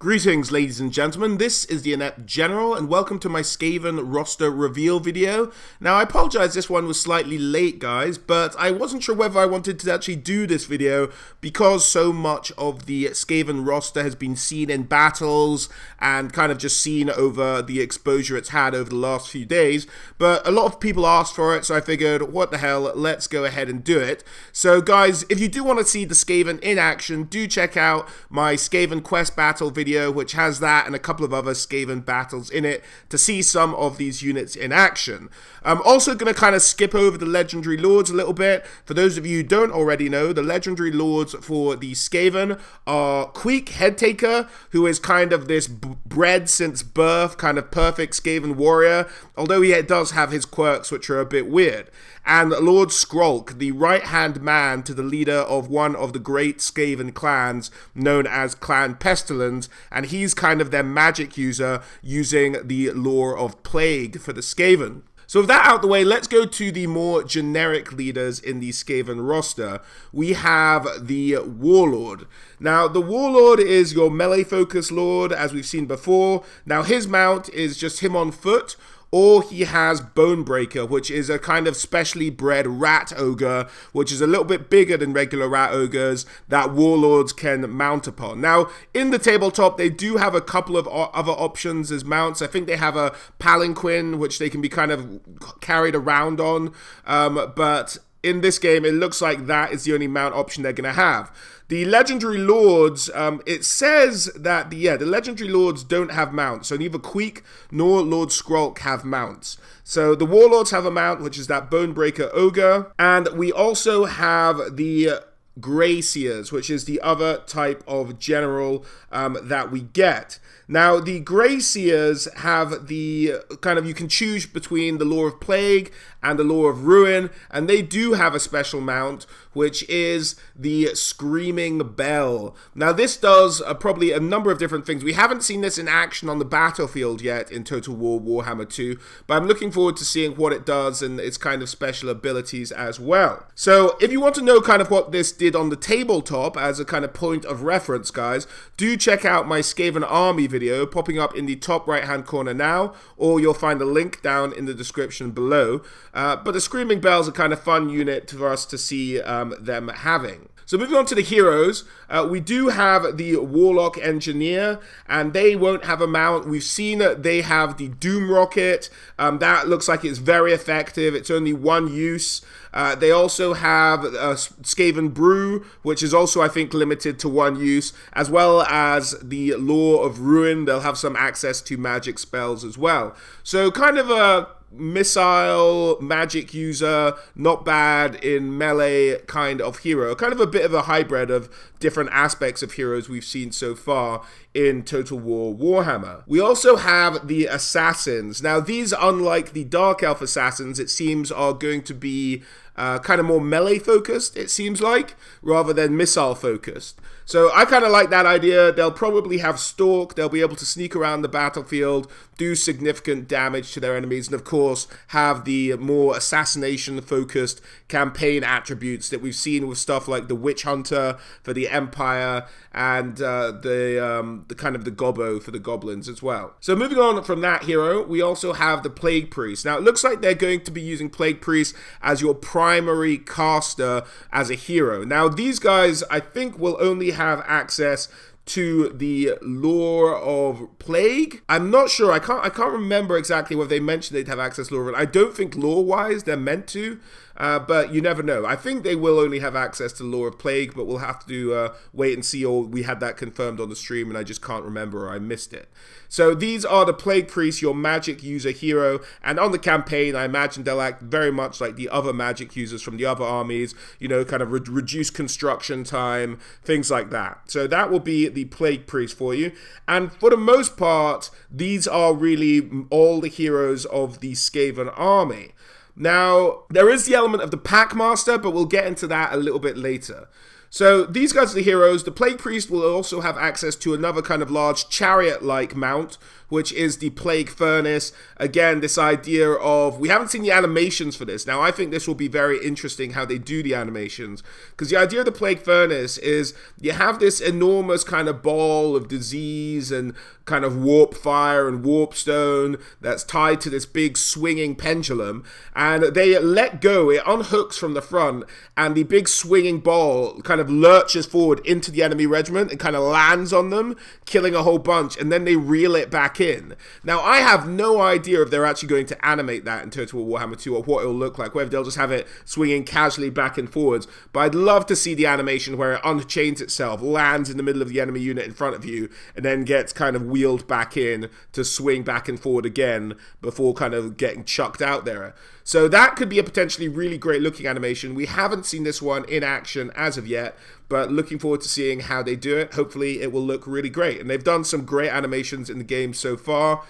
Greetings, ladies and gentlemen, this is the Inept General, and welcome to my Skaven roster reveal video. Now, I apologize this one was slightly late, guys, but I wasn't sure whether I wanted to actually do this video because so much of the Skaven roster has been seen in battles and kind of just seen over the exposure it's had over the last few days, but a lot of people asked for it, so I figured, what the hell, let's go ahead and do it. So, guys, if you do want to see the Skaven in action, do check out my Skaven quest battle video, which has that and a couple of other Skaven battles in it to see some of these units in action. I'm also going to kind of skip over the Legendary Lords a little bit. For those of you who don't already know, the Legendary Lords for the Skaven are Queek Headtaker, who is kind of this bred since birth, kind of perfect Skaven warrior, although he does have his quirks which are a bit weird. And Lord Skrolk, the right-hand man to the leader of one of the great Skaven clans known as Clan Pestilence, and he's kind of their magic user using the Lore of Plague for the Skaven. So with that out the way, let's go to the more generic leaders in the Skaven roster. We have the Warlord. Now, the Warlord is your melee-focused lord, as we've seen before. Now, his mount is just him on foot, or he has Bonebreaker, which is a kind of specially bred rat ogre, which is a little bit bigger than regular rat ogres that warlords can mount upon. Now, in the tabletop, they do have a couple of other options as mounts. I think they have a palanquin, which they can be kind of carried around on, but in this game, it looks like that is the only mount option they're going to have. The Legendary Lords, it says that, the Legendary Lords don't have mounts, so neither Queek nor Lord Skrolk have mounts. So the Warlords have a mount, which is that Bonebreaker Ogre, and we also have the Greyseers, which is the other type of general that we get. Now, the Greyseers have the kind of, you can choose between the Lore of Plague and the Lore of Ruin, and they do have a special mount, which is the Screaming Bell. Now, this does probably a number of different things. We haven't seen this in action on the battlefield yet in Total War Warhammer 2, but I'm looking forward to seeing what it does and its kind of special abilities as well. So, if you want to know kind of what this did on the tabletop as a kind of point of reference, guys, do check out my Skaven Army video popping up in the top right hand corner now, or you'll find a link down in the description below. But the Screaming Bell's a kind of fun unit for us to see them having. So moving on to the heroes, we do have the Warlock Engineer, and they won't have a mount. We've seen that they have the Doom Rocket. That looks like it's very effective. It's only one use. They also have Skaven Brew, which is also, I think, limited to one use, as well as the Lore of Ruin. They'll have some access to magic spells as well. So kind of a missile magic user, not bad in melee kind of hero, kind of a bit of a hybrid of different aspects of heroes we've seen so far in Total War Warhammer. We also have the Assassins. Now, these, unlike the Dark Elf Assassins, it seems are going to be kind of more melee focused, it seems like, rather than missile focused. So I kind of like that idea. They'll probably have Stalk, they'll be able to sneak around the battlefield, do significant damage to their enemies, and of course have the more assassination focused campaign attributes that we've seen with stuff like the Witch Hunter for the Empire and the kind of the Gobbo for the Goblins as well. So moving on from that hero, we also have the Plague Priest. Now it looks like they're going to be using Plague Priest as your primary caster as a hero. Now these guys, I think, will only have access to the Lore of Plague. I'm not sure. I can't remember exactly what they mentioned they'd have access to Lore of. I don't think lore-wise they're meant to, but you never know. I think they will only have access to Lore of Plague, but we'll have to wait and see, or we had that confirmed on the stream and I just can't remember, or I missed it. So these are the Plague Priests, your magic user hero, and on the campaign, I imagine they'll act very much like the other magic users from the other armies, you know, kind of reduce construction time, things like that. So that will be the Plague Priest for you, and for the most part, these are really all the heroes of the Skaven army. Now, there is the element of the Packmaster, but we'll get into that a little bit later. So these guys are the heroes. The Plague Priest will also have access to another kind of large chariot-like mount, which is the Plague Furnace. Again, this idea of, we haven't seen the animations for this. Now, I think this will be very interesting how they do the animations, because the idea of the Plague Furnace is you have this enormous kind of ball of disease and kind of warp fire and warp stone that's tied to this big swinging pendulum, and they let go, it unhooks from the front, and the big swinging ball kind of lurches forward into the enemy regiment and kind of lands on them, killing a whole bunch, and then they reel it back in. Now, I have no idea if they're actually going to animate that in Total War Warhammer 2 or what it'll look like, whether they'll just have it swinging casually back and forwards, but I'd love to see the animation where it unchains itself, lands in the middle of the enemy unit in front of you, and then gets kind of wheeled back in to swing back and forward again before kind of getting chucked out there. So that could be a potentially really great looking animation. We haven't seen this one in action as of yet, but looking forward to seeing how they do it. Hopefully it will look really great. And they've done some great animations in the game so far.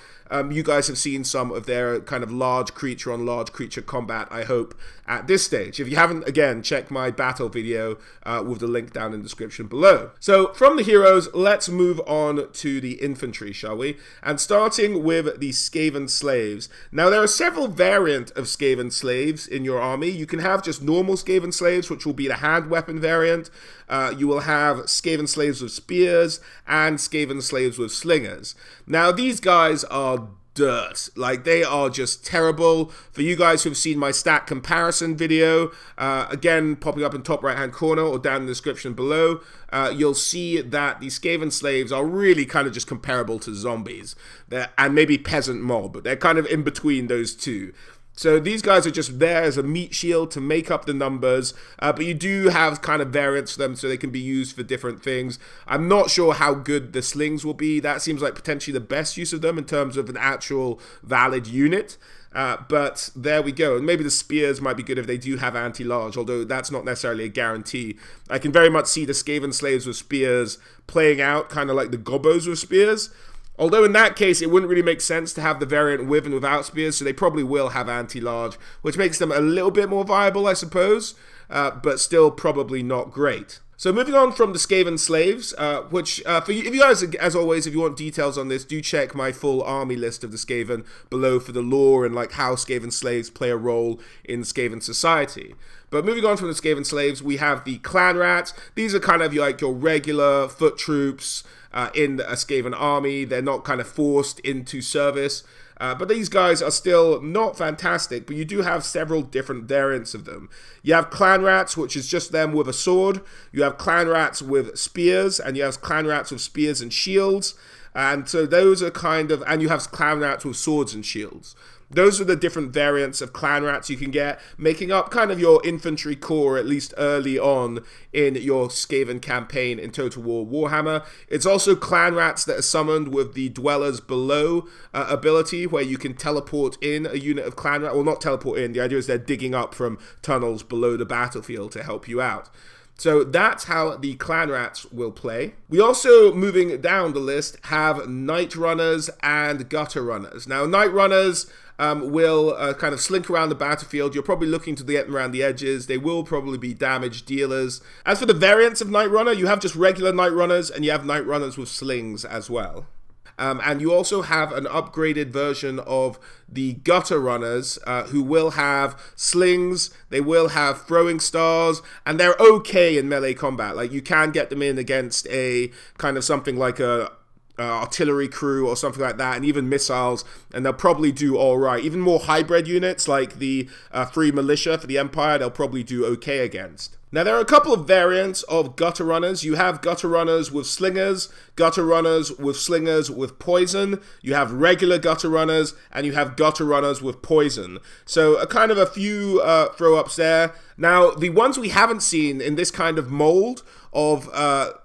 You guys have seen some of their kind of large creature on large creature combat, I hope, at this stage. If you haven't, again, check my battle video with the link down in the description below. So from the heroes, let's move on to the infantry, shall we? And starting with the Skaven slaves. Now, there are several variants of Skaven slaves in your army. You can have just normal Skaven slaves, which will be the hand weapon variant. You will have Skaven slaves with spears and Skaven slaves with slingers. Now, these guys are dirt. Like, they are just terrible. For you guys who've seen my stat comparison video, again, popping up in top right hand corner or down in the description below, you'll see that these Skaven slaves are really kind of just comparable to zombies. And maybe peasant mob, but they're kind of in between those two. So these guys are just there as a meat shield to make up the numbers, but you do have kind of variants for them so they can be used for different things. I'm not sure how good the slings will be. That seems like potentially the best use of them in terms of an actual valid unit. But there we go. And maybe the spears might be good if they do have anti-large, although that's not necessarily a guarantee. I can very much see the Skaven slaves with spears playing out kind of like the gobos with spears. Although in that case, it wouldn't really make sense to have the variant with and without spears, so they probably will have anti-large, which makes them a little bit more viable, I suppose, but still probably not great. So moving on from the Skaven slaves, which for you, if you guys, as always, if you want details on this, do check my full army list of the Skaven below for the lore and like how Skaven slaves play a role in Skaven society. But moving on from the Skaven slaves, we have the clan rats. These are kind of like your regular foot troops in a Skaven army. They're not kind of forced into service. But these guys are still not fantastic, but you do have several different variants of them. You have clan rats, which is just them with a sword. You have clan rats with spears, and you have clan rats with spears and shields. And so those are kind of, and you have clan rats with swords and shields. Those are the different variants of clan rats you can get, making up kind of your infantry core, at least early on in your Skaven campaign in Total War Warhammer. It's also clan rats that are summoned with the Dwellers Below ability, where you can teleport in a unit of clan rats. Well, not teleport in, the idea is they're digging up from tunnels below the battlefield to help you out. So that's how the clan rats will play. We also, moving down the list, have night runners and gutter runners. Now, night runners will kind of slink around the battlefield. You're probably looking to get them around the edges. They will probably be damage dealers. As for the variants of night runner, you have just regular night runners, and you have night runners with slings as well. And you also have an upgraded version of the gutter runners who will have slings, they will have throwing stars, and they're okay in melee combat. Like, you can get them in against a kind of something like a artillery crew or something like that, and even missiles, and they'll probably do all right. Even more hybrid units like the Free Militia for the Empire, they'll probably do okay against. Now, there are a couple of variants of gutter runners. You have gutter runners with slingers with poison, you have regular gutter runners, and you have gutter runners with poison. So a kind of a few throw-ups there. Now, the ones we haven't seen in this kind of mold of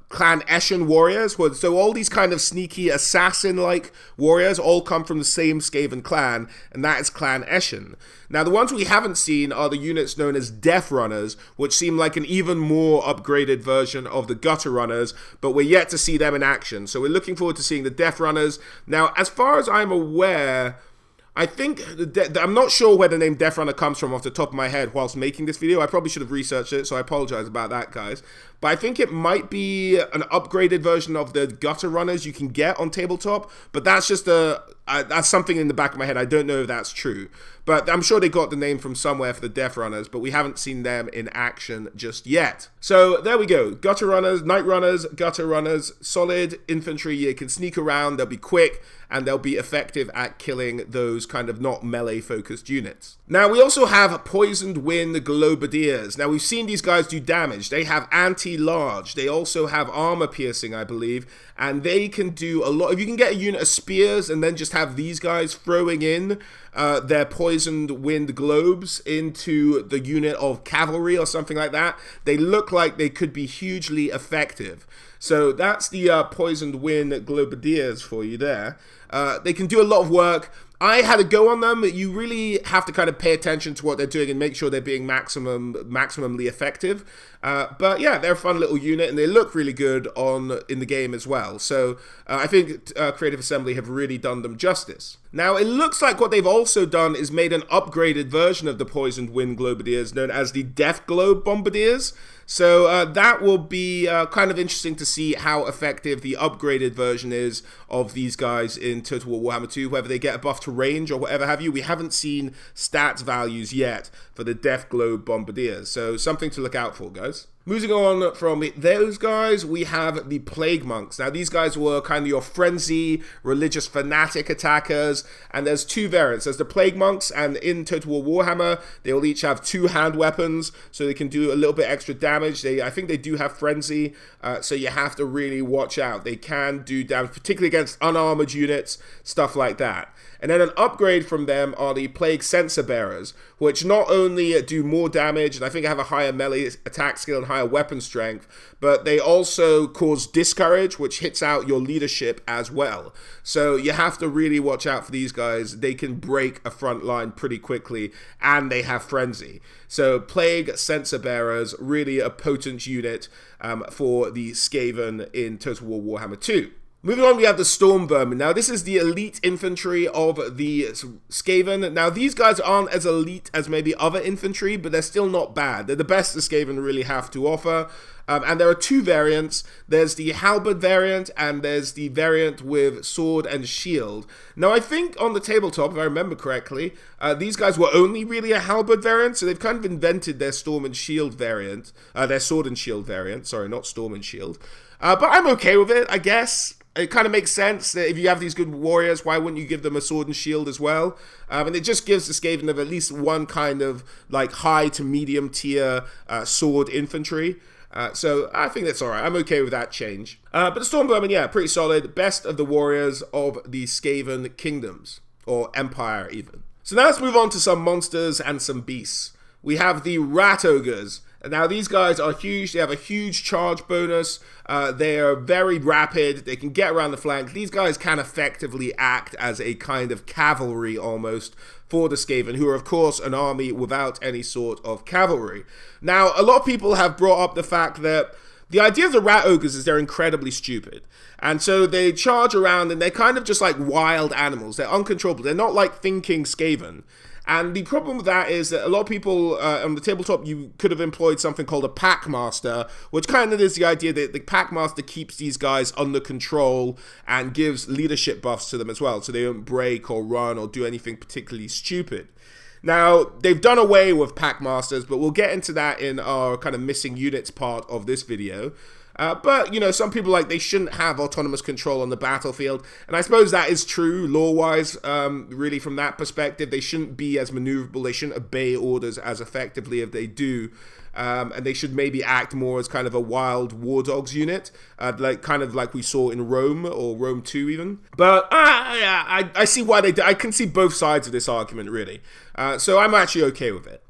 Clan Eshin warriors, so all these kind of sneaky assassin-like warriors all come from the same Skaven clan, and that is Clan Eshin. Now, the ones we haven't seen are the units known as Death Runners, which seem like an even more upgraded version of the Gutter Runners, but we're yet to see them in action. So we're looking forward to seeing the Death Runners. Now, as far as I'm aware, I think, I'm not sure where the name Death Runner comes from off the top of my head whilst making this video. I probably should have researched it, so I apologize about that, guys. But I think it might be an upgraded version of the Gutter Runners you can get on tabletop, but that's just that's something in the back of my head. I don't know if that's true. But I'm sure they got the name from somewhere for the Death Runners, but we haven't seen them in action just yet. So there we go. Gutter Runners, Night Runners, Gutter Runners, solid infantry. You can sneak around, they'll be quick, and they'll be effective at killing those kind of not melee-focused units. Now, we also have Poisoned Wind Globadiers. Now, we've seen these guys do damage. They have anti-large. They also have armor piercing, I believe, and they can do a lot. If you can get a unit of spears and then just have these guys throwing in their Poisoned Wind Globes into the unit of cavalry or something like that, they look like they could be hugely effective. So that's the Poisoned Wind Globadiers for you there. They can do a lot of work. I had a go on them. You really have to kind of pay attention to what they're doing and make sure they're being maximally effective. But yeah, they're a fun little unit and they look really good in the game as well. So I think Creative Assembly have really done them justice. Now, it looks like what they've also done is made an upgraded version of the Poisoned Wind Globadiers known as the Death Globe Bombardiers. So that will be kind of interesting to see how effective the upgraded version is of these guys in Total War Warhammer 2, whether they get a buff to range or whatever have you. We haven't seen stats values yet for the Death Globe Bombardiers, so something to look out for, guys. Moving on from those guys, we have the Plague Monks. Now, these guys were kind of your frenzy, religious fanatic attackers, and there's two variants. There's the Plague Monks, and in Total War Warhammer, they will each have two hand weapons, so they can do a little bit extra damage. I think they do have frenzy, so you have to really watch out. They can do damage, particularly against unarmored units, stuff like that. And then an upgrade from them are the Plague Censer Bearers, which not only do more damage, and I think have a higher melee attack skill and higher weapon strength, but they also cause Discourage, which hits out your leadership as well. So you have to really watch out for these guys. They can break a front line pretty quickly, and they have Frenzy. So Plague Censer Bearers, really a potent unit for the Skaven in Total War Warhammer 2. Moving on, we have the Storm Vermin. Now, this is the elite infantry of the Skaven. Now, these guys aren't as elite as maybe other infantry, but they're still not bad. They're the best the Skaven really have to offer. And there are two variants. There's the Halberd variant, and there's the variant with sword and shield. Now, I think on the tabletop, if I remember correctly, these guys were only really a Halberd variant, so they've kind of invented their Storm and Shield variant. Their Sword and Shield variant. Sorry, not Storm and Shield. But I'm okay with it, I guess. It kind of makes sense that if you have these good warriors, why wouldn't you give them a sword and shield as well? And it just gives the Skaven of at least one kind of like high to medium tier sword infantry. So I think that's alright. I'm okay with that change. But the Storm Vermin, yeah, pretty solid. Best of the warriors of the Skaven kingdoms, or empire even. So now let's move on to some monsters and some beasts. We have the Rat Ogres. Now, these guys are huge. They have a huge charge bonus. They are very rapid. They can get around the flank. These guys can effectively act as a kind of cavalry almost for the Skaven, who are, of course, an army without any sort of cavalry. Now, a lot of people have brought up the fact that the idea of the Rat Ogres is they're incredibly stupid. And so they charge around and they're kind of just like wild animals. They're uncontrollable. They're not like thinking Skaven. And the problem with that is that a lot of people on the tabletop, you could have employed something called a Packmaster, which kind of is the idea that the Packmaster keeps these guys under control and gives leadership buffs to them as well, so they don't break or run or do anything particularly stupid. Now, they've done away with Packmasters, but we'll get into that in our kind of missing units part of this video. But, you know, some people they shouldn't have autonomous control on the battlefield. And I suppose that is true, lore-wise, really from that perspective. They shouldn't be as maneuverable. They shouldn't obey orders as effectively as they do. And they should maybe act more as kind of a wild war dogs unit, kind of like we saw in Rome, or Rome 2 even. But yeah, I see why they do. I can see both sides of this argument, really. So I'm actually okay with it.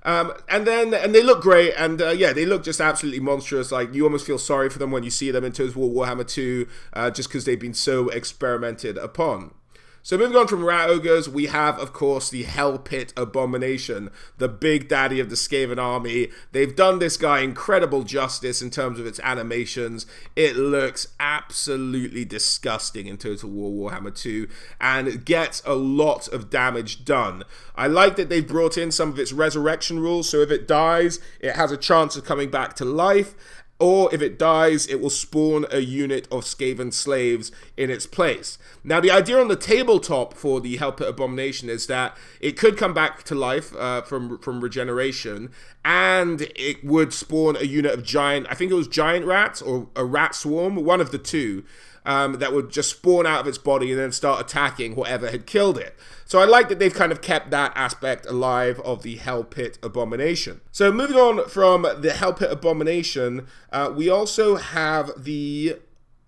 And they look great, and yeah, they look just absolutely monstrous. Like, you almost feel sorry for them when you see them in Total War Warhammer 2, just because they've been so experimented upon. So moving on from Rat Ogres, we have, of course, the Hell Pit Abomination, the big daddy of the Skaven army. They've done this guy incredible justice in terms of its animations. It looks absolutely disgusting in Total War Warhammer 2, and it gets a lot of damage done. I like that they've brought in some of its resurrection rules, so if it dies, it has a chance of coming back to life, or if it dies, it will spawn a unit of Skaven slaves in its place. Now, the idea on the tabletop for the Hell Pit Abomination is that it could come back to life from regeneration, and it would spawn a unit of giant, I think it was giant rats, or a rat swarm, one of the two, that would just spawn out of its body and then start attacking whatever had killed it. So I like that they've kind of kept that aspect alive of the Hell Pit Abomination. So moving on from the Hell Pit Abomination, we also have the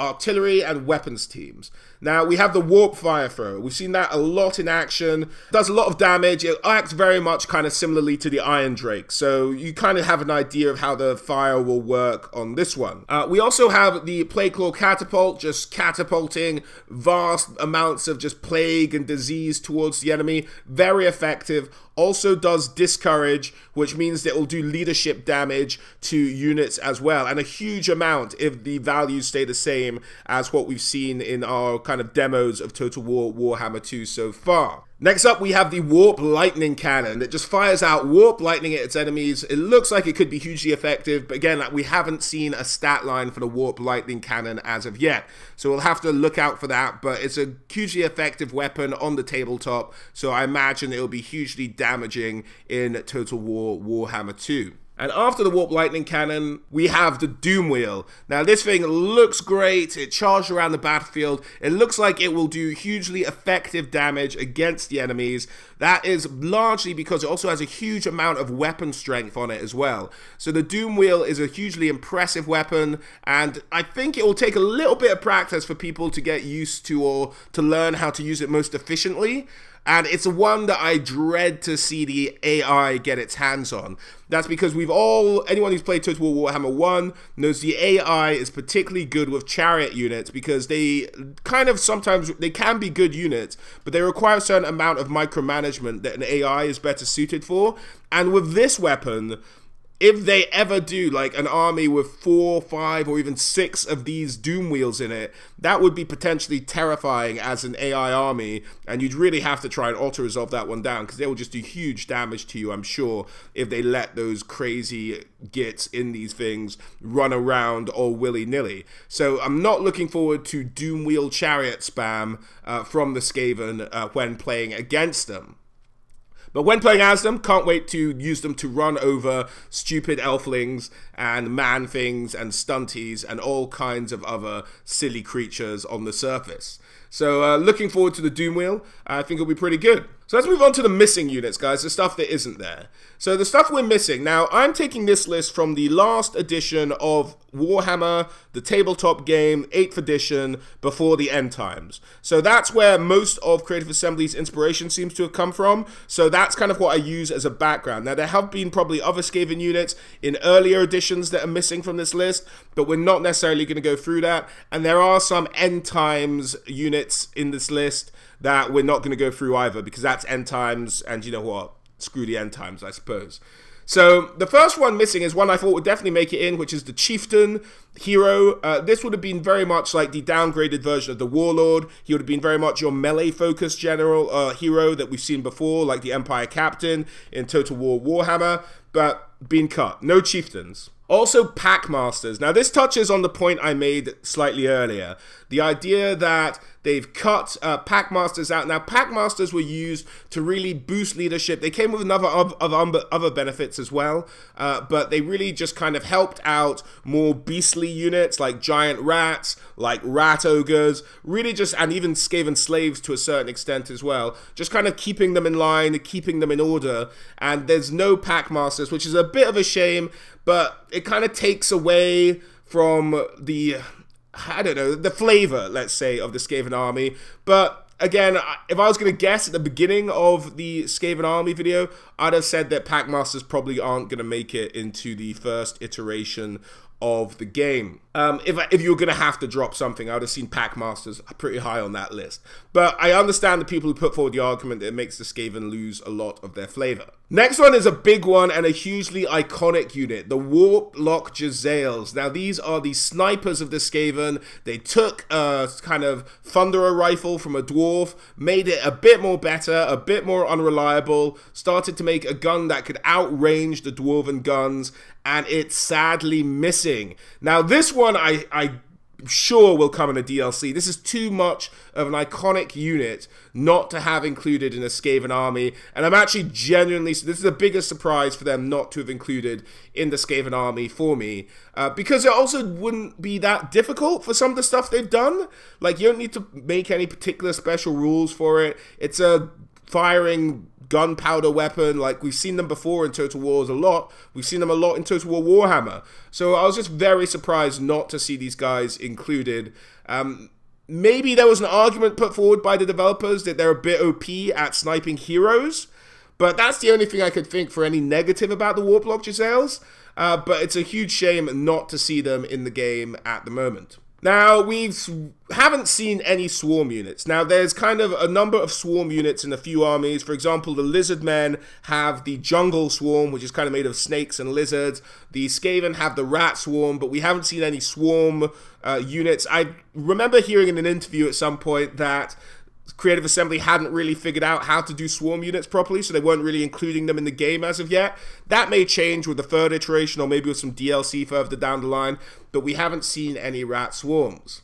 artillery and weapons teams. Now, we have the Warp Fire Thrower. We've seen that a lot in action. Does a lot of damage. It acts very much kind of similarly to the Iron Drake. So you kind of have an idea of how the fire will work on this one. We also have the Plague Claw Catapult, just catapulting vast amounts of just plague and disease towards the enemy. Very effective. Also does discourage, which means that it will do leadership damage to units as well, and a huge amount if the values stay the same as what we've seen in our kind of demos of Total War Warhammer 2 so far. Next up, we have the Warp Lightning Cannon that just fires out Warp Lightning at its enemies. It looks like it could be hugely effective, but again, we haven't seen a stat line for the Warp Lightning Cannon as of yet. So we'll have to look out for that, but it's a hugely effective weapon on the tabletop, so I imagine it'll be hugely damaging in Total War Warhammer 2. And after the Warp Lightning Cannon, we have the Doom Wheel. Now, this thing looks great. It charges around the battlefield. It looks like it will do hugely effective damage against the enemies. That is largely because it also has a huge amount of weapon strength on it as well. So the Doom Wheel is a hugely impressive weapon, and I think it will take a little bit of practice for people to get used to or to learn how to use it most efficiently. And it's one that I dread to see the AI get its hands on. That's because anyone who's played Total War Warhammer 1 knows the AI is particularly good with chariot units because they sometimes can be good units, but they require a certain amount of micromanagement that an AI is better suited for. And with this weapon, if they ever do like an army with 4, 5, or even 6 of these Doom Wheels in it, that would be potentially terrifying as an AI army, and you'd really have to try and auto-resolve that one down, because they will just do huge damage to you, I'm sure, if they let those crazy gits in these things run around all willy-nilly. So I'm not looking forward to Doom Wheel chariot spam from the Skaven when playing against them. But when playing as them, can't wait to use them to run over stupid elflings and man-things and stunties and all kinds of other silly creatures on the surface. So looking forward to the Doom Wheel. I think it'll be pretty good. So let's move on to the missing units, guys, the stuff that isn't there. So the stuff we're missing, now I'm taking this list from the last edition of Warhammer, the tabletop game, 8th edition, before the end times. So that's where most of Creative Assembly's inspiration seems to have come from. So that's kind of what I use as a background. Now there have been probably other Skaven units in earlier editions that are missing from this list, but we're not necessarily going to go through that. And there are some end times units in this list that we're not going to go through either, because that's end times, and you know what? Screw the end times, I suppose. So the first one missing is one I thought would definitely make it in, which is the Chieftain hero. This would have been very much like the downgraded version of the Warlord. He would have been very much your melee-focused general hero that we've seen before, like the Empire Captain in Total War Warhammer, but been cut. No Chieftains. Also, Packmasters. Now, this touches on the point I made slightly earlier. The idea that they've cut Packmasters out. Now, Packmasters were used to really boost leadership. They came with other benefits as well, but they really just kind of helped out more beastly units like giant rats, like rat ogres, really just, and even Skaven slaves to a certain extent as well, just kind of keeping them in line, keeping them in order. And there's no Packmasters, which is a bit of a shame, but it kind of takes away from the, I don't know, the flavor, let's say, of the Skaven army. But again, if I was going to guess at the beginning of the Skaven army video, I'd have said that Packmasters probably aren't going to make it into the first iteration of the game. If you were going to have to drop something, I would have seen Packmasters pretty high on that list. But I understand the people who put forward the argument that it makes the Skaven lose a lot of their flavor. Next one is a big one and a hugely iconic unit, the Warlock Jezzails. Now these are the snipers of the Skaven. They took a kind of thunderer rifle from a dwarf, made it a bit more better, a bit more unreliable, started to make a gun that could outrange the dwarven guns, and it's sadly missing. Now this one I sure will come in a DLC. This is too much of an iconic unit not to have included in a Skaven army, and I'm actually genuinely, this is the biggest surprise for them not to have included in the Skaven army for me, because it also wouldn't be that difficult for some of the stuff they've done. Like, you don't need to make any particular special rules for it. It's a firing gunpowder weapon. Like, we've seen them before in Total Wars a lot. We've seen them a lot in Total War Warhammer. So I was just very surprised not to see these guys included. Maybe there was an argument put forward by the developers that they're a bit OP at sniping heroes, but that's the only thing I could think for any negative about the Warlock Jezzails. But it's a huge shame not to see them in the game at the moment. Now, we haven't seen any swarm units. Now, there's kind of a number of swarm units in a few armies. For example, the lizard men have the jungle swarm, which is kind of made of snakes and lizards. The Skaven have the rat swarm, but we haven't seen any swarm units. I remember hearing in an interview at some point that Creative Assembly hadn't really figured out how to do swarm units properly, so they weren't really including them in the game as of yet. That may change with the third iteration, or maybe with some DLC further down the line, but we haven't seen any rat swarms.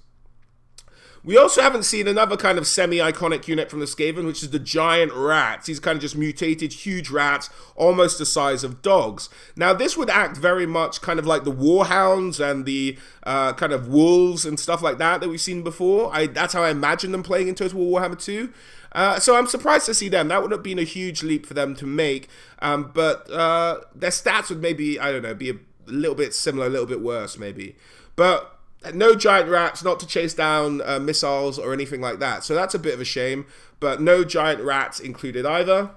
We also haven't seen another kind of semi-iconic unit from the Skaven, which is the giant rats. These kind of just mutated, huge rats, almost the size of dogs. Now, this would act very much kind of like the warhounds and the kind of wolves and stuff like that we've seen before. That's how I imagine them playing in Total War Warhammer 2. So I'm surprised to see them. That would have been a huge leap for them to make. But their stats would maybe, I don't know, be a little bit similar, a little bit worse maybe. But no giant rats, not to chase down missiles or anything like that. So that's a bit of a shame, but no giant rats included either.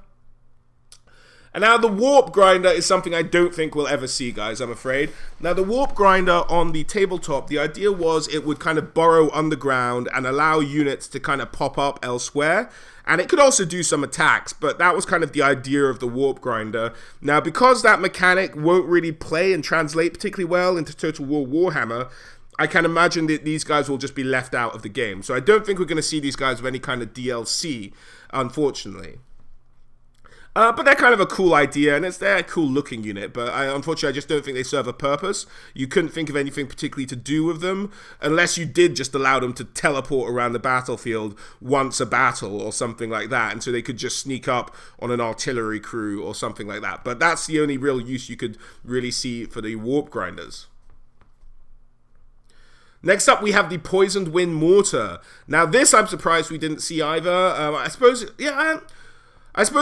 And now the warp grinder is something I don't think we'll ever see, guys, I'm afraid. Now the warp grinder on the tabletop, the idea was it would kind of burrow underground and allow units to kind of pop up elsewhere. And it could also do some attacks, but that was kind of the idea of the warp grinder. Now, because that mechanic won't really play and translate particularly well into Total War Warhammer, I can imagine that these guys will just be left out of the game. So I don't think we're going to see these guys with any kind of DLC, unfortunately. But they're kind of a cool idea, and they're a cool looking unit, but unfortunately I just don't think they serve a purpose. You couldn't think of anything particularly to do with them, unless you did just allow them to teleport around the battlefield once a battle or something like that, and so they could just sneak up on an artillery crew or something like that. But that's the only real use you could really see for the warp grinders. Next up, we have the Poisoned Wind Mortar. Now, this I'm surprised we didn't see either. I suppose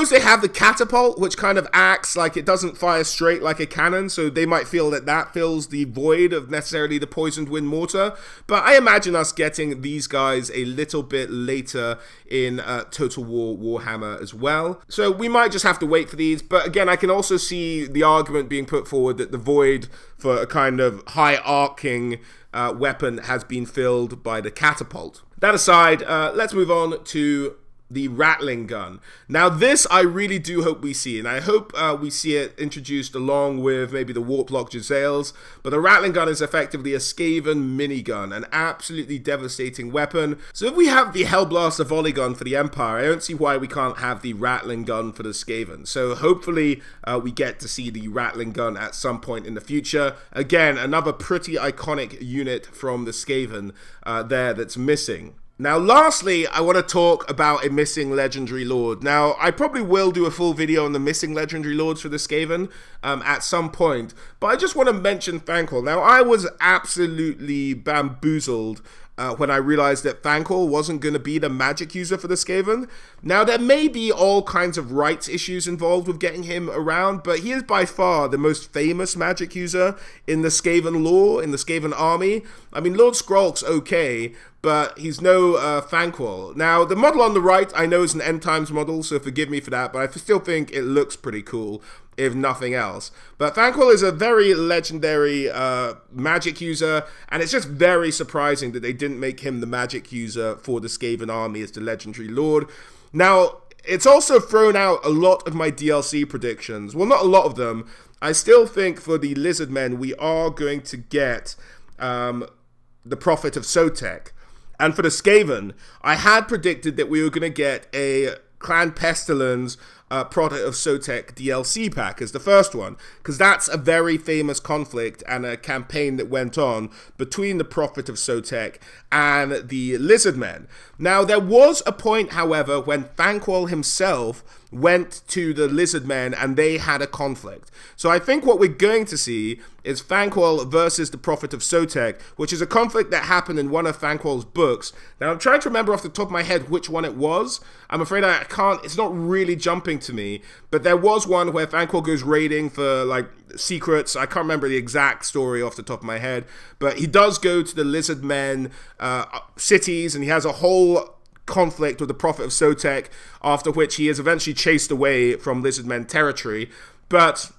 they have the catapult, which kind of acts like it doesn't fire straight like a cannon, so they might feel that that fills the void of necessarily the Poisoned Wind Mortar. But I imagine us getting these guys a little bit later in Total War Warhammer as well. So we might just have to wait for these. But again, I can also see the argument being put forward that the void for a kind of high-arcing weapon has been filled by the catapult. That aside, let's move on to the rattling gun. Now this I really do hope we see, and I hope we see it introduced along with maybe the Warlock Jezzails, but the rattling gun is effectively a Skaven minigun, an absolutely devastating weapon. So if we have the Hellblaster volley gun for the Empire, I don't see why we can't have the rattling gun for the Skaven. So hopefully we get to see the rattling gun at some point in the future. Again, another pretty iconic unit from the Skaven there that's missing. Now, lastly, I want to talk about a missing Legendary Lord. Now, I probably will do a full video on the missing Legendary Lords for the Skaven at some point, but I just want to mention Thankor. Now, I was absolutely bamboozled when I realized that Thankor wasn't going to be the magic user for the Skaven. Now, there may be all kinds of rights issues involved with getting him around, but he is by far the most famous magic user in the Skaven lore, in the Skaven army. I mean, Lord Skrolk's okay, but he's no Thankor. Now, the model on the right, I know is an End Times model, so forgive me for that, but I still think it looks pretty cool. if nothing else. But Thanquol is a very legendary magic user, and it's just very surprising that they didn't make him the magic user for the Skaven army as the legendary lord. Now, it's also thrown out a lot of my DLC predictions. Well, not a lot of them. I still think for the Lizardmen, we are going to get the Prophet of Sotek. And for the Skaven, I had predicted that we were going to get a Clan Pestilence Prophet of Sotek DLC pack as the first one, because that's a very famous conflict and a campaign that went on between the Prophet of Sotek and the Lizardmen. Now, there was a point, however, when Thanquol himself went to the Lizardmen and they had a conflict. So I think what we're going to see is Thanquol versus the Prophet of Sotek, which is a conflict that happened in one of Thanquol's books. Now, I'm trying to remember off the top of my head which one it was. I'm afraid I can't, it's not really jumping to me, but there was one where Thanquol goes raiding for, like, secrets. I can't remember the exact story off the top of my head, but he does go to the Lizardmen cities, and he has a whole conflict with the Prophet of Sotek, after which he is eventually chased away from Lizardmen territory. But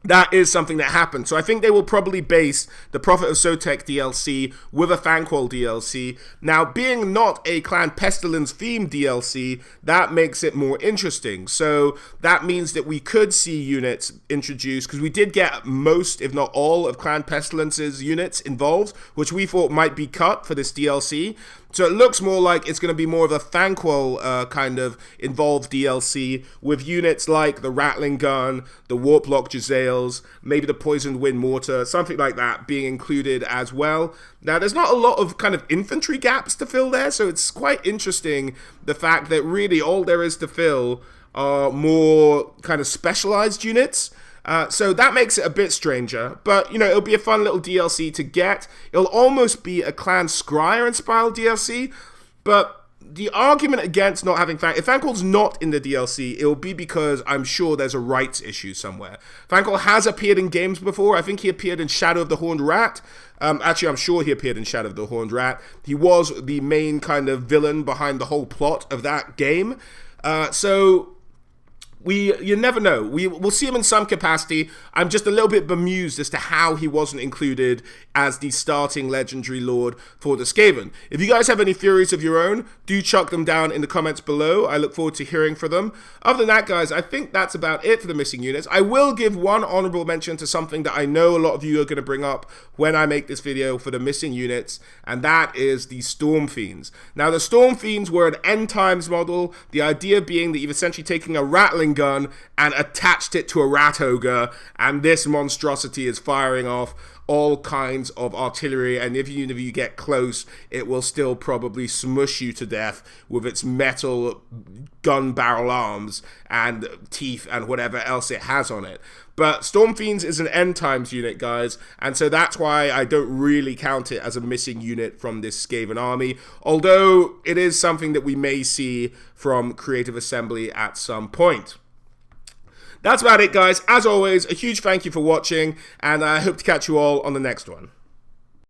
that is something that happened. So I think they will probably base the Prophet of Sotek DLC with a Thanquol DLC. Now, being not a Clan Pestilence themed DLC, that makes it more interesting. So that means that we could see units introduced, because we did get most, if not all, of Clan Pestilence's units involved, which we thought might be cut for this DLC. So it looks more like it's going to be more of a Thanquol kind of involved DLC, with units like the Rattling Gun, the Warplock Jezzails, maybe the Poisoned Wind Mortar, something like that being included as well. Now, there's not a lot of kind of infantry gaps to fill there, so it's quite interesting the fact that really all there is to fill are more kind of specialized units. So that makes it a bit stranger, but, you know, it'll be a fun little DLC to get. It'll almost be a Clan Scryer-inspired DLC, but the argument against not having if Thanquol's not in the DLC, it'll be because I'm sure there's a rights issue somewhere. Thanquol has appeared in games before. I think he appeared in Shadow of the Horned Rat. Actually, I'm sure he appeared in Shadow of the Horned Rat. He was the main kind of villain behind the whole plot of that game. So you never know. We'll see him in some capacity. I'm just a little bit bemused as to how he wasn't included as the starting legendary lord for the Skaven. If you guys have any theories of your own, do chuck them down in the comments below. I look forward to hearing from them. Other than that, guys, I think that's about it for the missing units. I will give one honorable mention to something that I know a lot of you are going to bring up when I make this video for the missing units, and that is the Storm Fiends. Now, the Storm Fiends were an end times model, the idea being that you've essentially taken a Rattling Gun and attached it to a Rat Ogre, and this monstrosity is firing off all kinds of artillery, and if you get close, it will still probably smush you to death with its metal gun barrel arms and teeth and whatever else it has on it. But Storm Fiends is an end times unit, guys, and so that's why I don't really count it as a missing unit from this Skaven army, although it is something that we may see from Creative Assembly at some point. That's about it, guys. As always, a huge thank you for watching, and I hope to catch you all on the next one.